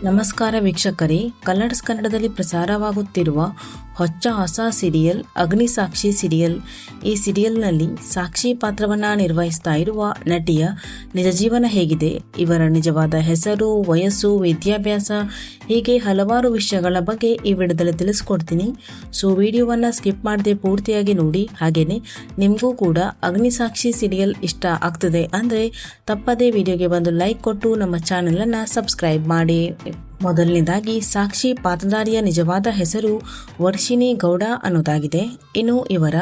ನಮಸ್ಕಾರ ವೀಕ್ಷಕರೇ, ಕಲರ್ಸ್ ಕನ್ನಡದಲ್ಲಿ ಪ್ರಸಾರವಾಗುತ್ತಿರುವ ಹೊಸ ಸೀರಿಯಲ್ ಅಗ್ನಿಸಾಕ್ಷಿ ಸೀರಿಯಲ್. ಈ ಸೀರಿಯಲ್ನಲ್ಲಿ ಸಾಕ್ಷಿ ಪಾತ್ರವನ್ನು ನಿರ್ವಹಿಸ್ತಾ ಇರುವ ನಟಿಯ ನಿಜ ಜೀವನ ಹೇಗಿದೆ, ಇವರ ನಿಜವಾದ ಹೆಸರು, ವಯಸ್ಸು, ವಿದ್ಯಾಭ್ಯಾಸ ಹೀಗೆ ಹಲವಾರು ವಿಷಯಗಳ ಬಗ್ಗೆ ಈ ವಿಡಿಯೋದಲ್ಲಿ ತಿಳಿಸ್ಕೊಡ್ತೀನಿ. ಸೊ ವಿಡಿಯೋವನ್ನು ಸ್ಕಿಪ್ ಮಾಡದೆ ಪೂರ್ತಿಯಾಗಿ ನೋಡಿ. ಹಾಗೆಯೇ ನಿಮಗೂ ಕೂಡ ಅಗ್ನಿಸಾಕ್ಷಿ ಸೀರಿಯಲ್ ಇಷ್ಟ ಆಗ್ತದೆ ಅಂದರೆ ತಪ್ಪದೇ ವಿಡಿಯೋಗೆ ಒಂದು ಲೈಕ್ ಕೊಟ್ಟು ನಮ್ಮ ಚಾನೆಲನ್ನು ಸಬ್ಸ್ಕ್ರೈಬ್ ಮಾಡಿ. ಮೊದಲನೇದಾಗಿ ಸಾಕ್ಷಿ ಪಾತ್ರಧಾರಿಯ ನಿಜವಾದ ಹೆಸರು ವರ್ಷಿಣಿ ಗೌಡ ಅನ್ನೋದಾಗಿದೆ. ಇನ್ನು ಇವರ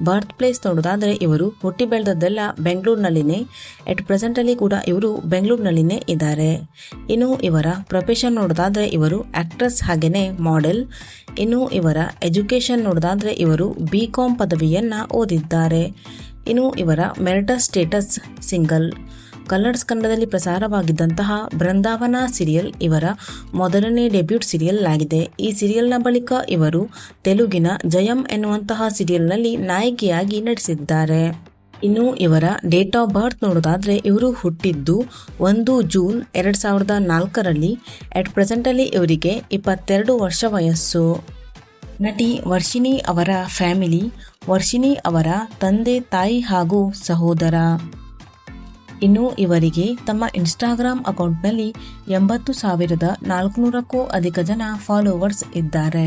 ಬರ್ತ್ ಪ್ಲೇಸ್ ನೋಡೋದಾದರೆ ಇವರು ಹುಟ್ಟಿ ಬೆಳೆದದ್ದೆಲ್ಲ ಬೆಂಗಳೂರಿನಲ್ಲಿನೇ. ಎಟ್ ಪ್ರೆಸೆಂಟಲ್ಲಿ ಕೂಡ ಇವರು ಬೆಂಗಳೂರಿನಲ್ಲಿನೇ ಇದ್ದಾರೆ. ಇನ್ನು ಇವರ ಪ್ರೊಫೆಷನ್ ನೋಡೋದಾದರೆ ಇವರು ಆಕ್ಟ್ರೆಸ್ ಹಾಗೆಯೇ ಮಾಡೆಲ್. ಇನ್ನು ಇವರ ಎಜುಕೇಷನ್ ನೋಡೋದಾದರೆ ಇವರು BCom ಪದವಿಯನ್ನು ಓದಿದ್ದಾರೆ. ಇನ್ನು ಇವರ ಮೆರಿಟಲ್ ಸ್ಟೇಟಸ್ ಸಿಂಗಲ್. ಕಲರ್ಸ್ ಕನ್ನಡದಲ್ಲಿ ಪ್ರಸಾರವಾಗಿದ್ದಂತಹ ಬೃಂದಾವನ ಸೀರಿಯಲ್ ಇವರ ಮೊದಲನೇ ಡೆಬ್ಯೂಟ್ ಸೀರಿಯಲ್ ಆಗಿದೆ. ಈ ಸೀರಿಯಲ್ನ ಬಳಿಕ ಇವರು ತೆಲುಗಿನ ಜಯಂ ಎನ್ನುವಂತಹ ಸೀರಿಯಲ್ನಲ್ಲಿ ನಾಯಕಿಯಾಗಿ ನಟಿಸಿದ್ದಾರೆ. ಇನ್ನು ಇವರ ಡೇಟ್ ಆಫ್ ಬರ್ತ್ ನೋಡೋದಾದರೆ ಇವರು ಹುಟ್ಟಿದ್ದು 1 ಜೂನ್ 2004ರಲ್ಲಿ. ಎಟ್ ಪ್ರೆಸೆಂಟಲ್ಲಿ ಇವರಿಗೆ 22 ವರ್ಷ ವಯಸ್ಸು. ನಟಿ ವರ್ಷಿಣಿ ಅವರ ಫ್ಯಾಮಿಲಿ: ವರ್ಷಿಣಿ ಅವರ ತಂದೆ, ತಾಯಿ ಹಾಗೂ ಸಹೋದರ. ಇನ್ನು ಇವರಿಗೆ ತಮ್ಮ ಇನ್ಸ್ಟಾಗ್ರಾಮ್ ಅಕೌಂಟ್ನಲ್ಲಿ 80,400ಕ್ಕೂ ಅಧಿಕ ಜನ ಫಾಲೋವರ್ಸ್ ಇದ್ದಾರೆ.